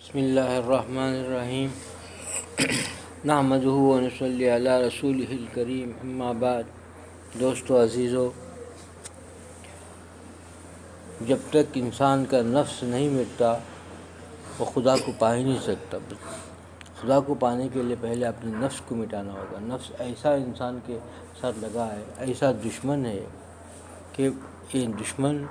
بسم اللہ الرحمن الرحیم نحمدہ و نصلی علی رسولہ الکریم اما بعد۔ دوستو عزیزو، جب تک انسان کا نفس نہیں مٹتا وہ خدا کو پا ہی نہیں سکتا۔ خدا کو پانے کے لیے پہلے اپنے نفس کو مٹانا ہوگا۔ نفس ایسا انسان کے ساتھ لگا ہے، ایسا دشمن ہے کہ یہ دشمن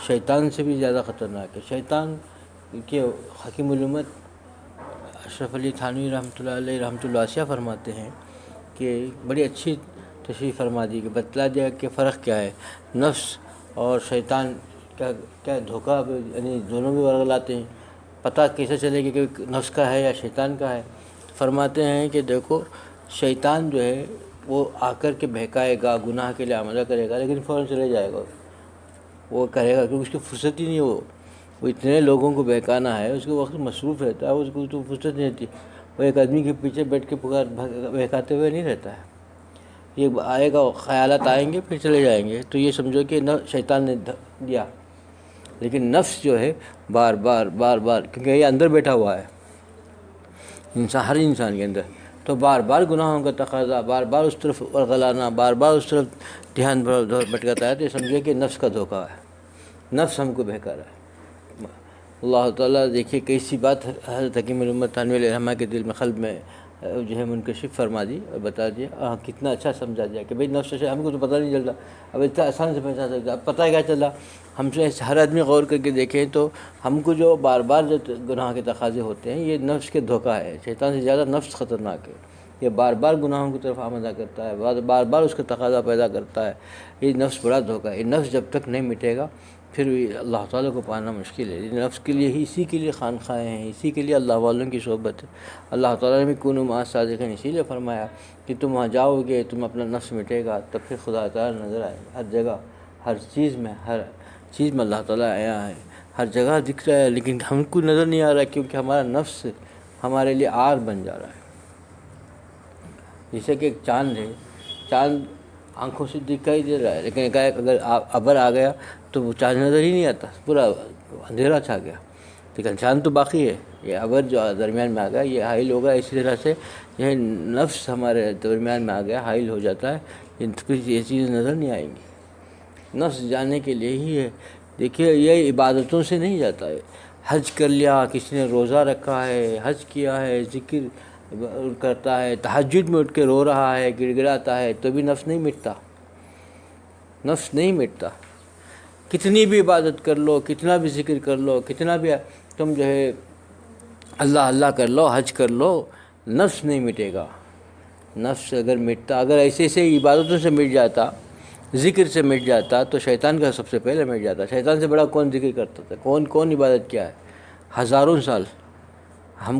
شیطان سے بھی زیادہ خطرناک ہے۔ شیطان کے حکیم الامت اشرف علی تھانوی رحمۃ اللہ علیہ رحمۃ اللہ واسعہ فرماتے ہیں کہ بڑی اچھی تشریح فرما دی کہ بتلا دیا کہ فرق کیا ہے، نفس اور شیطان کیا دھوکہ، یعنی دونوں بھی ورگلاتے ہیں۔ پتہ کیسے چلے گا کہ نفس کا ہے یا شیطان کا ہے؟ فرماتے ہیں کہ دیکھو، شیطان جو ہے وہ آ کر کے بہکائے گا، گناہ کے لیے آمادہ کرے گا، لیکن فوراً چلے جائے گا۔ وہ کرے گا کیونکہ اس کی فرصت ہی نہیں، وہ اتنے لوگوں کو بہکانا ہے، اس کے وقت مصروف رہتا ہے، اس کو تو فرصت نہیں رہتی۔ وہ ایک آدمی کے پیچھے بیٹھ کے بہکاتے ہوئے نہیں رہتا ہے۔ یہ آئے گا، خیالات آئیں گے پھر چلے جائیں گے، تو یہ سمجھو کہ شیطان نے دیا۔ لیکن نفس جو ہے بار بار کیونکہ یہ اندر بیٹھا ہوا ہے ہر انسان کے اندر، تو بار بار گناہوں کا تقاضا، بار بار اس طرف ورغلانا، بار بار اس طرف دھیان بھٹکاتا ہے، تو یہ سمجھے کہ نفس کا دھوکہ ہے، نفس ہم کو بہکا رہا ہے۔ اللہ تعالیٰ دیکھیے کیسی بات حضرت حکیم الامت تھانوی علیہ رحمہ کے دل میں قلب میں جو ہے منکشف فرما دی اور بتا دیا، کتنا اچھا سمجھا دیا کہ بھئی نفس سے ہم کو تو پتہ نہیں چلتا، اب اتنا آسان سے پہچان سکتا، اب پتہ کیا چلا؟ ہم سے ہر آدمی غور کر کے دیکھیں تو ہم کو جو بار بار جو گناہ کے تقاضے ہوتے ہیں، یہ نفس کے دھوکہ ہے۔ شیطان سے زیادہ نفس خطرناک ہے، یہ بار بار گناہوں کی طرف آمادہ کرتا ہے، بار بار اس کا تقاضا پیدا کرتا ہے۔ یہ نفس بڑا دھوکہ ہے۔ یہ نفس جب تک نہیں مٹے گا پھر اللہ تعالیٰ کو پانا مشکل ہے۔ نفس کے لیے ہی، اسی کے لیے خانقاہیں ہیں، اسی کے لیے اللہ والوں کی صحبت ہے۔ اللہ تعالیٰ نے بھی کونوا مع الصادقین اسی لیے فرمایا کہ تم وہاں جاؤ گے، تم اپنا نفس مٹے گا، تب پھر خدا تعالیٰ نظر آئے گا۔ ہر جگہ، ہر چیز میں اللہ تعالیٰ آیا ہے، ہر جگہ دکھ رہا ہے، لیکن ہم کو نظر نہیں آ رہا ہے کیونکہ ہمارا نفس ہمارے لیے عار بن جا رہا ہے۔ جیسے کہ ایک چاند ہے، چاند آنکھوں سے دکھائی دے رہا ہے، لیکن اگر ابر آ گیا تو وہ چاند نظر ہی نہیں آتا، پورا اندھیرا چھا گیا، لیکن چاند تو باقی ہے۔ یہ ابر جو درمیان میں آ گیا یہ حائل ہوگا، اسی طرح سے یہ نفس ہمارے درمیان میں آ گیا، حائل ہو جاتا ہے، یہ چیزیں نظر نہیں آئیں گی۔ نفس جانے کے لیے ہی ہے۔ دیکھیے یہ عبادتوں سے نہیں جاتا ہے۔ حج کر لیا، کسی نے روزہ رکھا ہے، حج کیا ہے، ذکر کرتا ہے، تہجد میں اٹھ کے رو رہا ہے، گڑ گڑاتا ہے، تو بھی نفس نہیں مٹتا، نفس نہیں مٹتا۔ کتنی بھی عبادت کر لو، کتنا بھی ذکر کر لو، کتنا بھی تم جو ہے اللہ اللہ کر لو، حج کر لو، نفس نہیں مٹے گا۔ نفس اگر مٹتا، اگر ایسے عبادتوں سے مٹ جاتا، ذکر سے مٹ جاتا، تو شیطان کا سب سے پہلے مٹ جاتا۔ شیطان سے بڑا کون ذکر کرتا تھا؟ کون عبادت کیا ہے؟ ہزاروں سال ہم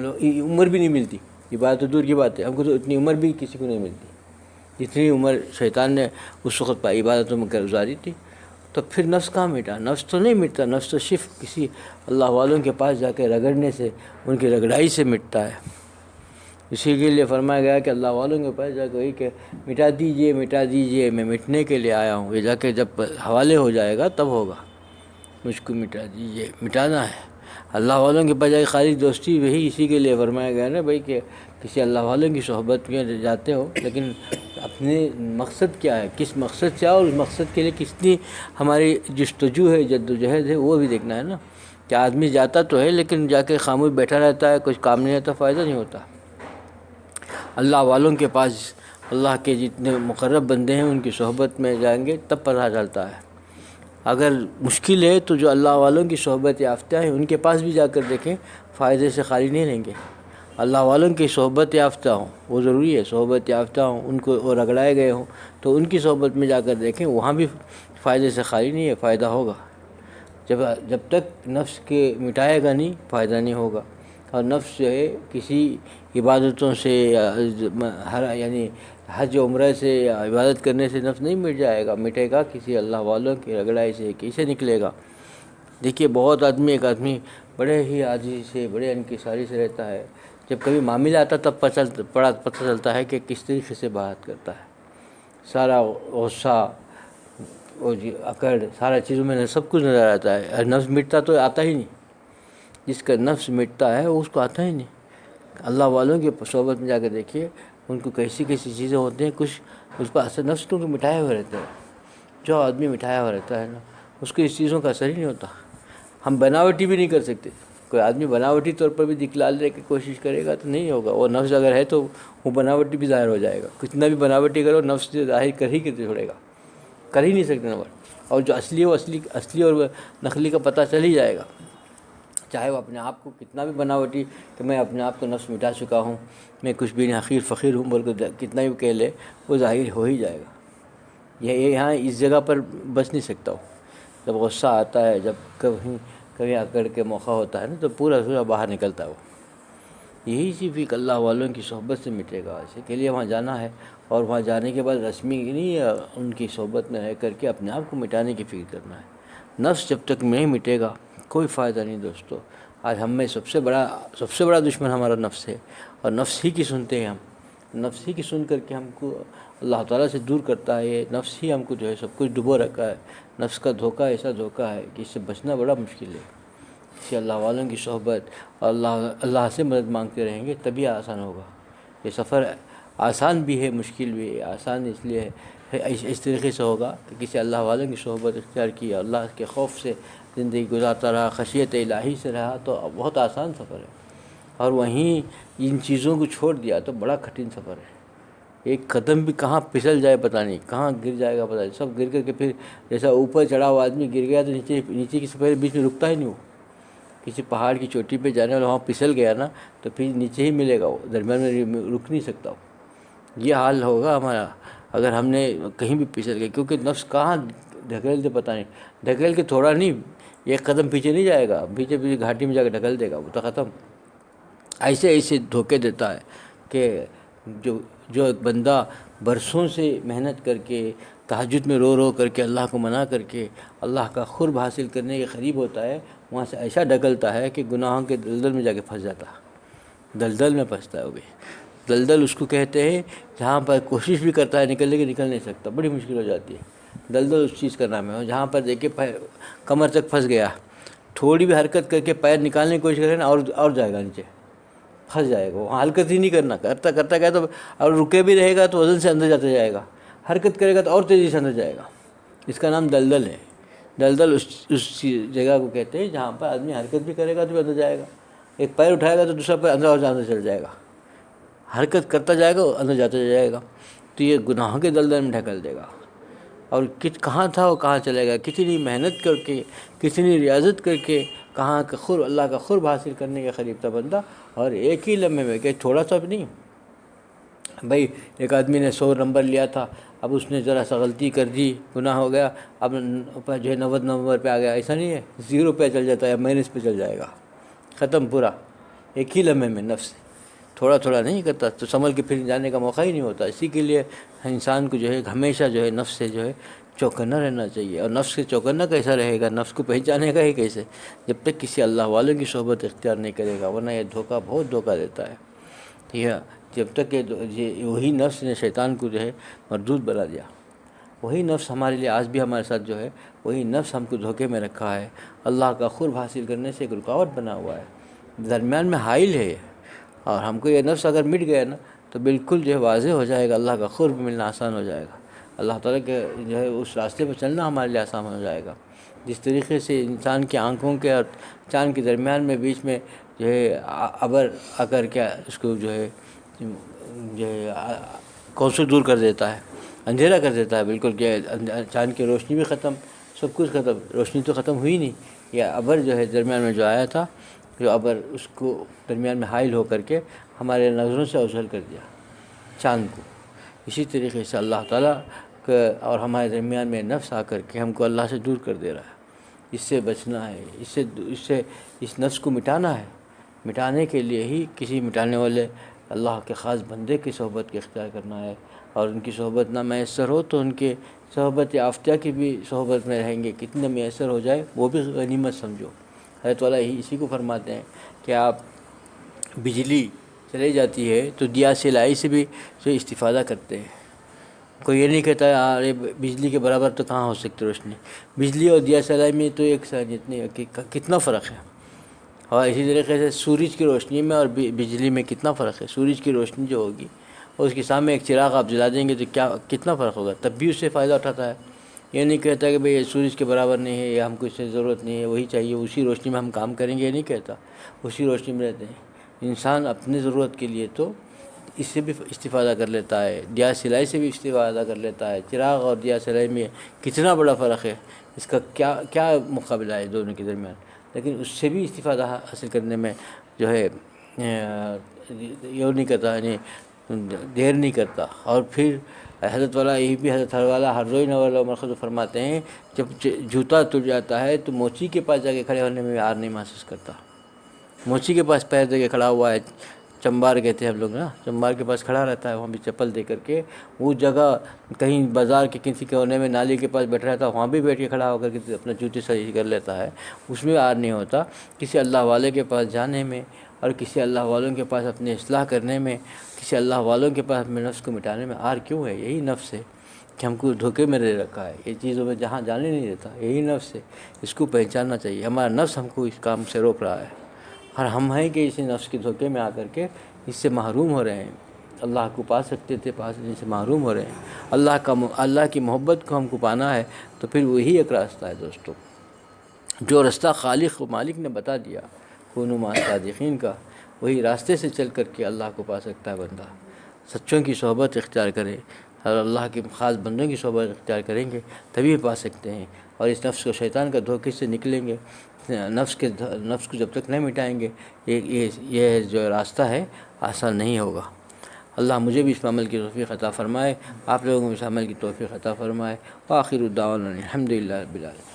لوگ عمر بھی نہیں ملتی، عبادت تو دور کی بات ہے، ہم کو تو اتنی عمر بھی کسی کو نہیں ملتی جتنی عمر شیطان نے اس وقت عبادتوں میں گزاری تھی۔ تو پھر نفس کہاں مٹا؟ نفس تو نہیں مٹتا، نفس تو صرف کسی اللہ والوں کے پاس جا کے رگڑنے سے، ان کی رگڑائی سے مٹتا ہے۔ اسی کے لیے فرمایا گیا کہ اللہ والوں کے پاس جا کے وہی کہ مٹا دیجئے، میں مٹنے کے لیے آیا ہوں۔ یہ جا کے جب حوالے ہو جائے گا تب ہوگا، مجھ کو مٹا دیجئے، مٹانا ہے۔ اللہ والوں کے بجائے خالی دوستی، وہی اسی کے لیے فرمایا گیا نا بھائی کہ کسی اللہ والوں کی صحبت میں جاتے ہو، لیکن اپنے مقصد کیا ہے، کس مقصد سے، اور اس مقصد کے لیے کتنی ہماری جستجو ہے، جد و جہد ہے، وہ بھی دیکھنا ہے نا۔ کہ آدمی جاتا تو ہے لیکن جا کے خاموش بیٹھا رہتا ہے، کچھ کام نہیں ہوتا، فائدہ نہیں ہوتا۔ اللہ والوں کے پاس، اللہ کے جتنے مقرب بندے ہیں ان کی صحبت میں جائیں گے تب پتہ چلتا ہے۔ اگر مشکل ہے تو جو اللہ والوں کی صحبت یافتہ ہیں ان کے پاس بھی جا کر دیکھیں، فائدے سے خالی نہیں رہیں گے۔ اللہ والوں کی صحبت یافتہ ہوں، وہ ضروری ہے، صحبت یافتہ ہوں، ان کو وہ رگڑائے گئے ہوں، تو ان کی صحبت میں جا کر دیکھیں، وہاں بھی فائدے سے خالی نہیں ہے، فائدہ ہوگا۔ جب تک نفس کے مٹائے گا نہیں، فائدہ نہیں ہوگا۔ اور نفس جو ہے کسی عبادتوں سے، یعنی حج عمرہ سے یا عبادت کرنے سے نفس نہیں مٹ جائے گا، مٹے گا کسی اللہ والوں کی رگڑائی سے، کیسے نکلے گا؟ دیکھیے بہت ایک آدمی بڑے ہی عاجزی سے، بڑے انکساری سے رہتا ہے، جب کبھی معاملہ آتا تب پتہ چلتا ہے کہ کس طریقے سے بات کرتا ہے۔ سارا غصہ، اکڑ، سارا چیزوں میں سب کچھ نظر آتا ہے۔ نفس مٹتا تو آتا ہی نہیں، جس کا نفس مٹتا ہے وہ اس کو آتا ہی نہیں۔ اللہ والوں کی صحبت میں جا کے دیکھیے ان کو کیسی کیسی چیزیں ہوتی ہیں، کچھ اس پر اثر نفس تو مٹھائے ہوئے رہتے ہیں۔ جو آدمی مٹھایا ہوا رہتا ہے نا اس کو اس چیزوں کا اثر ہی نہیں ہوتا۔ ہم بناوٹی بھی نہیں کر سکتے، کوئی آدمی بناوٹی طور پر بھی دکھلانے کی کوشش کرے گا تو نہیں ہوگا، وہ نفس اگر ہے تو وہ بناوٹی بھی ظاہر ہو جائے گا، کتنا بھی بناوٹی کرو نفس سے ظاہر کر ہی کے چھوڑے گا، کر ہی نہیں سکتے نمبر۔ اور جو اصلی وہ اصلی اور نقلی کا پتہ چل ہی جائے گا، چاہے وہ اپنے آپ کو کتنا بھی بناوٹی کہ میں اپنے آپ کو نفس مٹا چکا ہوں، میں کچھ بھی نہیں، حقیر فقیر ہوں بول کے کتنا بھی کہہ لے، وہ ظاہر ہو ہی جائے گا۔ یہ یہاں اس جگہ پر بچ نہیں سکتا ہو۔ جب غصہ آتا ہے، جب کبھی اکڑ کے موقع ہوتا ہے نا تو پورا باہر نکلتا ہے وہ۔ یہی چیز بھی اللہ والوں کی صحبت سے مٹے گا۔ اسی کے لیے وہاں جانا ہے، اور وہاں جانے کے بعد رسمی نہیں ان کی صحبت میں رہ کر کے اپنے آپ کو مٹانے کی فکر کرنا ہے۔ نفس جب تک نہیں مٹے گا کوئی فائدہ نہیں دوستو۔ آج ہم میں سب سے بڑا دشمن ہمارا نفس ہے، اور نفس ہی کی سنتے ہیں ہم، نفس ہی کی سن کر کے ہم کو اللہ تعالیٰ سے دور کرتا ہے۔ یہ نفس ہی ہم کو جو ہے سب کچھ ڈبو رکھا ہے۔ نفس کا دھوکہ ایسا دھوکہ ہے کہ اس سے بچنا بڑا مشکل ہے۔ اسی اللہ والوں کی صحبت اور اللہ سے مدد مانگتے رہیں گے تبھی آسان ہوگا۔ یہ سفر آسان بھی ہے، مشکل بھی ہے۔ آسان اس لیے ہے اس طریقے سے ہوگا کہ کسی اللہ والوں کی صحبت اختیار کی، اللہ کے خوف سے زندگی گزارتا رہا، خشیت الہی سے رہا تو بہت آسان سفر ہے۔ اور وہیں ان چیزوں کو چھوڑ دیا تو بڑا کٹھن سفر ہے۔ ایک قدم بھی کہاں پھسل جائے پتہ نہیں، کہاں گر جائے گا پتہ نہیں، سب گر کر کے پھر جیسا اوپر چڑھا ہوا آدمی گر گیا تو نیچے کی سفر بیچ میں رکتا ہی نہیں۔ وہ کسی پہاڑ کی چوٹی پہ جانے والا وہاں پھسل گیا نا تو پھر نیچے ہی ملے گا، وہ درمیان میں رک نہیں سکتا وہ۔ یہ حال ہوگا ہمارا اگر ہم نے کہیں بھی پھسل گئے، کیونکہ نفس کہاں ڈھکیل دے پتہ نہیں، ڈھکیل کے تھوڑا نہیں، ایک قدم پیچھے نہیں جائے گا، پیچھے گھاٹی میں جا کے ڈھکل دے گا، وہ تو ختم۔ ایسے دھوکے دیتا ہے کہ جو ایک بندہ برسوں سے محنت کر کے تہجد میں رو کر کے اللہ کو منا کر کے اللہ کا قرب حاصل کرنے کے قریب ہوتا ہے، وہاں سے ایسا ڈھکلتا ہے کہ گناہوں کے دلدل میں جا کے پھنس جاتا ہے، دلدل میں پھنستا ہے وہ بھی۔ دلدل اس کو کہتے ہیں جہاں پر کوشش بھی کرتا ہے نکلنے کی، نکل نہیں سکتا، بڑی مشکل ہو جاتی ہے۔ دلدل اس چیز کا نام ہے جہاں پر دیکھے کمر تک پھنس گیا، تھوڑی بھی حرکت کر کے پیر نکالنے کی کوشش کرے نا اور جائے گا نیچے، پھنس جائے گا، وہاں حرکت ہی نہیں کرنا، کرتا گیا تو اور رکے بھی رہے گا تو وزن سے اندر جاتا جائے گا، حرکت کرے گا تو اور تیزی سے اندر جائے گا۔ اس کا نام دلدل ہے۔ دلدل اس جگہ کو کہتے ہیں جہاں پر آدمی حرکت بھی کرے گا تو بھی اندر جائے گا، ایک پیر اٹھائے گا تو دوسرا پیر اندر اور اندر چل جائے گا، حرکت کرتا جائے گا اندر جاتا جائے گا، تو یہ گناہوں کے دلدل میں ڈھکل دے گا۔ اور کہاں تھا وہ کہاں چلے گا، کتنی محنت کر کے، کتنی ریاضت کر کے کہاں کا اللہ کا قرب حاصل کرنے کے قریب تھا بندہ، اور ایک ہی لمحے میں کہ تھوڑا سا بھی نہیں۔ بھائی ایک آدمی نے 100 نمبر لیا تھا، اب اس نے ذرا سا غلطی کر دی، گناہ ہو گیا، اب جو ہے 90 نمبر پہ آ گیا، ایسا نہیں ہے، 0 پہ چل جاتا ہے، مائنس پہ چل جائے گا، ختم پورا ایک ہی لمحے میں۔ نفس تھوڑا تھوڑا نہیں کرتا تو سنبھل کے پھر جانے کا موقع ہی نہیں ہوتا۔ اسی کے لیے انسان کو جو ہے ہمیشہ جو ہے نفس سے جو ہے چوکنا رہنا چاہیے۔ اور نفس سے چوکنا کیسا رہے گا، نفس کو پہچانے کا ہی کیسے، جب تک کسی اللہ والوں کی صحبت اختیار نہیں کرے گا، ورنہ یہ دھوکہ بہت دھوکہ دیتا ہے۔ یہ جب تک کہ وہی نفس نے شیطان کو جو ہے مردود بنا دیا، وہی نفس ہمارے لیے آج بھی ہمارے ساتھ جو ہے وہی نفس ہم کو دھوکے میں رکھا ہے، اللہ کا قرب حاصل کرنے سے ایک رکاوٹ بنا ہوا ہے، درمیان میں حائل ہے۔ اور ہم کو یہ نفس اگر مٹ گیا نا تو بالکل جو ہے واضح ہو جائے گا، اللہ کا قرب ملنا آسان ہو جائے گا، اللہ تعالیٰ کے جو ہے اس راستے پہ چلنا ہمارے لیے آسان ہو جائے گا۔ جس طریقے سے انسان کی آنکھوں کے اور چاند کے درمیان میں بیچ میں جو ہے ابر آ کر کے اس کو جو ہے کوسوں دور کر دیتا ہے، اندھیرا کر دیتا ہے بالکل، کہ چاند کی روشنی بھی ختم، سب کچھ ختم، روشنی تو ختم ہوئی نہیں، یہ ابر جو ہے درمیان میں جو آیا تھا، جو ابر اس کو درمیان میں حائل ہو کر کے ہمارے نظروں سے اوجھل کر دیا چاند کو۔ اسی طریقے سے اللہ تعالیٰ اور ہمارے درمیان میں نفس آ کر کے ہم کو اللہ سے دور کر دے رہا ہے۔ اس سے بچنا ہے، اس نفس کو مٹانا ہے۔ مٹانے کے لیے ہی کسی مٹانے والے اللہ کے خاص بندے کی صحبت کے اختیار کرنا ہے، اور ان کی صحبت نہ میسر ہو تو ان کے صحبت یافتہ کی بھی صحبت میں رہیں گے، کتنے میسر ہو جائے وہ بھی غنیمت سمجھو۔ حضرت والا اسی کو فرماتے ہیں کہ آپ بجلی چلی جاتی ہے تو دیا سلائی سے بھی جو استفادہ کرتے ہیں، کوئی یہ نہیں کہتا ارے بجلی کے برابر تو کہاں ہو سکتی روشنی، بجلی اور دیا سلائی میں تو ایک سانیت نہیں ہے، کتنا فرق ہے۔ اور اسی طریقے سے سورج کی روشنی میں اور بجلی میں کتنا فرق ہے. سورج کی روشنی جو ہوگی اور اس کے سامنے ایک چراغ آپ جلا دیں گے تو کتنا فرق ہوگا, تب بھی اس سے فائدہ اٹھاتا ہے. یہ نہیں کہتا کہ بھئی یہ سورج کے برابر نہیں ہے یا ہم کو اس سے ضرورت نہیں ہے, وہی چاہیے, اسی روشنی میں ہم کام کریں گے, یہ نہیں کہتا. اسی روشنی میں رہتے ہیں. انسان اپنی ضرورت کے لیے تو اس سے بھی استفادہ کر لیتا ہے, دیا سلائی سے بھی استفادہ کر لیتا ہے. چراغ اور دیا سلائی میں کتنا بڑا فرق ہے, اس کا کیا مقابلہ ہے دونوں کے درمیان. لیکن اس سے بھی استفادہ حاصل کرنے میں جو ہے یہ نہیں کرتا, یعنی دیر نہیں کرتا. اور پھر حضرت والا یہی بھی حضرت والا ہر روز نوال عمر خود فرماتے ہیں, جب جوتا ٹوٹ جاتا ہے تو موچی کے پاس جا کے کھڑے ہونے میں آر نہیں محسوس کرتا. موچی کے پاس پیر دے کے کھڑا ہوا ہے, چمبار کہتے ہیں ہم لوگ نا, چمبار کے پاس کھڑا رہتا ہے, وہاں بھی چپل دے کر کے. وہ جگہ کہیں بازار کے کسی کونے میں نالی کے پاس بیٹھ رہتا ہے, وہاں بھی بیٹھ کے کھڑا ہو کر کے اپنا جوتے صحیح کر لیتا ہے, اس میں آر نہیں ہوتا. کسی اللہ والے کے پاس جانے میں اور کسی اللہ والوں کے پاس اپنی اصلاح کرنے میں, کسی اللہ والوں کے پاس اپنے نفس کو مٹانے میں آر کیوں ہے؟ یہی نفس ہے کہ ہم کو دھوکے میں دے رکھا ہے, یہ چیزوں میں جہاں جانے نہیں دیتا, یہی نفس ہے. اس کو پہچاننا چاہیے. ہمارا نفس ہم کو اس کام سے روک رہا ہے, اور ہم ہیں کہ اسی نفس کے دھوکے میں آ کر کے اس سے محروم ہو رہے ہیں. اللہ کو پا سکتے تھے, پانے سے محروم ہو رہے ہیں. اللہ کی محبت کو ہم کو پانا ہے تو پھر وہی ایک راستہ ہے دوستو, جو راستہ خالق و مالک نے بتا دیا کونوا مع الصادقین کا, وہی راستے سے چل کر کے اللہ کو پا سکتا ہے بندہ. سچوں کی صحبت اختیار کرے اور اللہ کے خاص بندوں کی صحبت اختیار کریں گے تبھی پا سکتے ہیں. اور اس نفس کو شیطان کا دھوکے سے نکلیں گے. نفس کو جب تک نہیں مٹائیں گے یہ جو راستہ ہے آسان نہیں ہوگا. اللہ مجھے بھی اس عمل کی توفیق عطا فرمائے, آپ لوگوں کو اس عمل کی توفیق عطا فرمائے. وآخر دعوانا الحمد للہ رب العالمین.